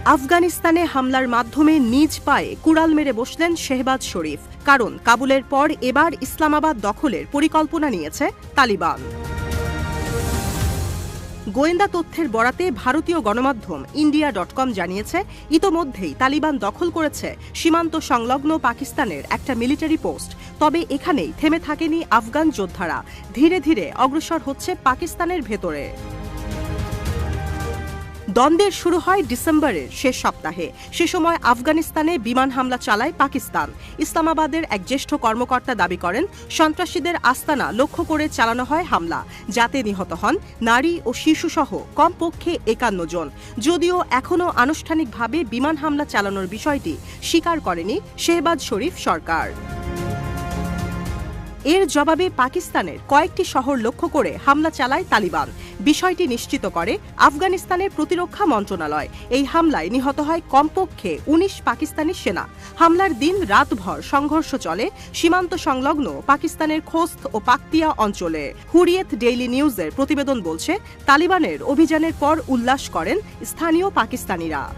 আফগানিস্তানে হামলার মাধ্যমে নিজ পায়ে কুড়াল মেরে বসলেন শেহবাজ শরীফ। কারণ কাবুলের পর এবার ইসলামাবাদ দখলের পরিকল্পনা নিয়েছে তালিবান। গোয়েন্দা তথ্যের বরাতে ভারতীয় গণমাধ্যম ইন্ডিয়া.com জানিয়েছে, ইতোমধ্যেই তালিবান দখল করেছে সীমান্ত সংলগ্ন পাকিস্তানের একটা মিলিটারি পোস্ট। তবে এখানেই থেমে থাকেনি আফগান যোদ্ধারা, ধীরে ধীরে অগ্রসর হচ্ছে পাকিস্তানের ভেতরে। দ্বন্দ্বের শুরু হয় ডিসেম্বরের শেষ সপ্তাহে। সে সময় আফগানিস্তানে বিমান হামলা চালায় পাকিস্তান। ইসলামাবাদের এক জ্যেষ্ঠ কর্মকর্তা দাবি করেন, সন্ত্রাসীদের আস্তানা লক্ষ্য করে চালানো হয় হামলা, যাতে নিহত হন নারী ও শিশুসহ কমপক্ষে ৫১ জন। যদিও এখনও আনুষ্ঠানিকভাবে বিমান হামলা চালানোর বিষয়টি স্বীকার করেনি শেহবাজ শরীফ সরকার। এর জবাবে পাকিস্তানের কয়েকটি শহর লক্ষ্য করে হামলা চালায় তালিবান। বিষয়টি নিশ্চিত করে আফগানিস্তানের প্রতিরক্ষা মন্ত্রণালয়। এই হামলায় নিহত হয় কমপক্ষে ১৯ পাকিস্তানি সেনা। হামলার দিন রাতভর সংঘর্ষ চলে সীমান্ত সংলগ্ন পাকিস্তানের খোস্ত ও পাকতিয়া অঞ্চলে। হুরিয়েত ডেইলি নিউজের প্রতিবেদন বলছে, তালিবানের অভিযানের পর উল্লাস করেন স্থানীয় পাকিস্তানিরা।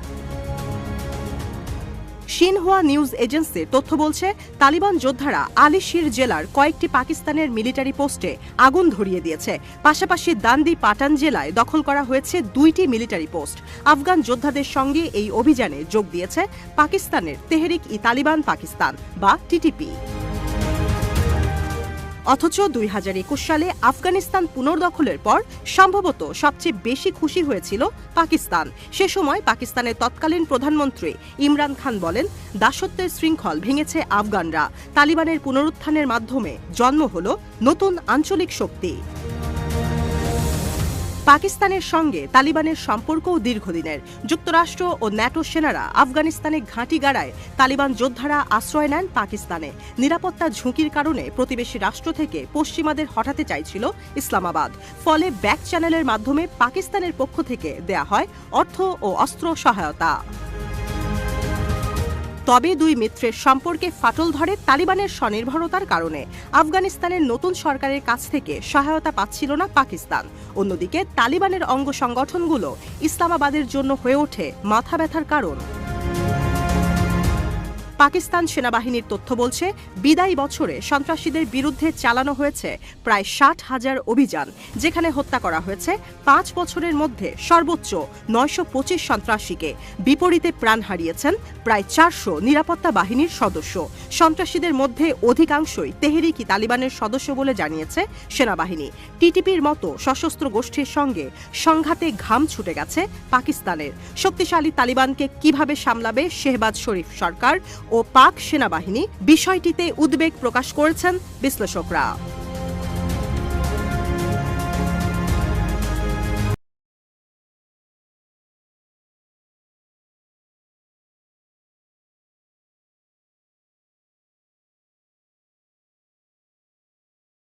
শিনহুয়া নিউজ এজেন্সির তথ্য বলছে, তালিবান যোদ্ধারা আলিশির জেলার কয়েকটি পাকিস্তানের মিলিটারি পোস্টে আগুন ধরিয়ে দিয়েছে। পাশাপাশি দান্দি পাটান জেলায় দখল করা হয়েছে ২টি মিলিটারি পোস্ট। আফগান যোদ্ধাদের সঙ্গে এই অভিযানে যোগ দিয়েছে পাকিস্তানের তেহরিক-ই-তালিবান পাকিস্তান বা টিটিপি। অথচ ২০২১ সালে আফগানিস্তান পুনর্দখলের পর সম্ভবত সবচেয়ে বেশি খুশি হয়েছিল পাকিস্তান। সে সময় পাকিস্তানের তৎকালীন প্রধানমন্ত্রী ইমরান খান বলেন, দাসত্বের শৃঙ্খল ভেঙেছে আফগানরা। তালিবানের পুনরুত্থানের মাধ্যমে জন্ম হল নতুন আঞ্চলিক শক্তি। পাকিস্তানের সঙ্গে তালিবানের সম্পর্কও দীর্ঘদিনের। যুক্তরাষ্ট্র ও ন্যাটো সেনারা আফগানিস্তানে ঘাঁটি গাড়ায় তালিবান যোদ্ধারা আশ্রয় নেন পাকিস্তানে। নিরাপত্তা ঝুঁকির কারণে প্রতিবেশী রাষ্ট্র থেকে পশ্চিমাদের হটাতে চাইছিল ইসলামাবাদ। ফলে ব্যাক চ্যানেলের মাধ্যমে পাকিস্তানের পক্ষ থেকে দেয়া হয় অর্থ ও অস্ত্র সহায়তা। তবে দুই মিত্রের সম্পর্কে ফাটল ধরে তালিবানের স্বনির্ভরতার কারণে। আফগানিস্তানের নতুন সরকারের কাছ থেকে সহায়তা পাচ্ছিল না পাকিস্তান। অন্যদিকে তালিবানের অঙ্গ সংগঠনগুলো ইসলামাবাদের জন্য হয়ে ওঠে মাথা ব্যথার কারণ। পাকিস্তান সেনাবাহিনীর তথ্য বলছে, বিদায়ী বছরে সন্ত্রাসীদের বিরুদ্ধে চালানো হয়েছে প্রায় ৬০,০০০ অভিযান, যেখানে হত্যা করা হয়েছে ৫ বছরের মধ্যে সর্বোচ্চ ৯২৫ সন্ত্রাসীকে। বিপরীতে প্রাণ হারিয়েছেন প্রায় ৪০০ নিরাপত্তা বাহিনীর সদস্য। সন্ত্রাসীদের মধ্যে অধিকাংশই তেহরিক-ই-তালিবানের সদস্য বলে জানিয়েছে সেনাবাহিনী। টিটিপির মতো সশস্ত্র গোষ্ঠীর সঙ্গে সংঘাতে ঘাম ছুটে গেছে পাকিস্তানের। শক্তিশালী তালিবানকে কিভাবে সামলাবে শেহবাজ শরীফ সরকার ও পাক সেনাবাহিনী, বিষয়টিতে উদ্বেগ প্রকাশ করেছেন বিশ্লেষকরা।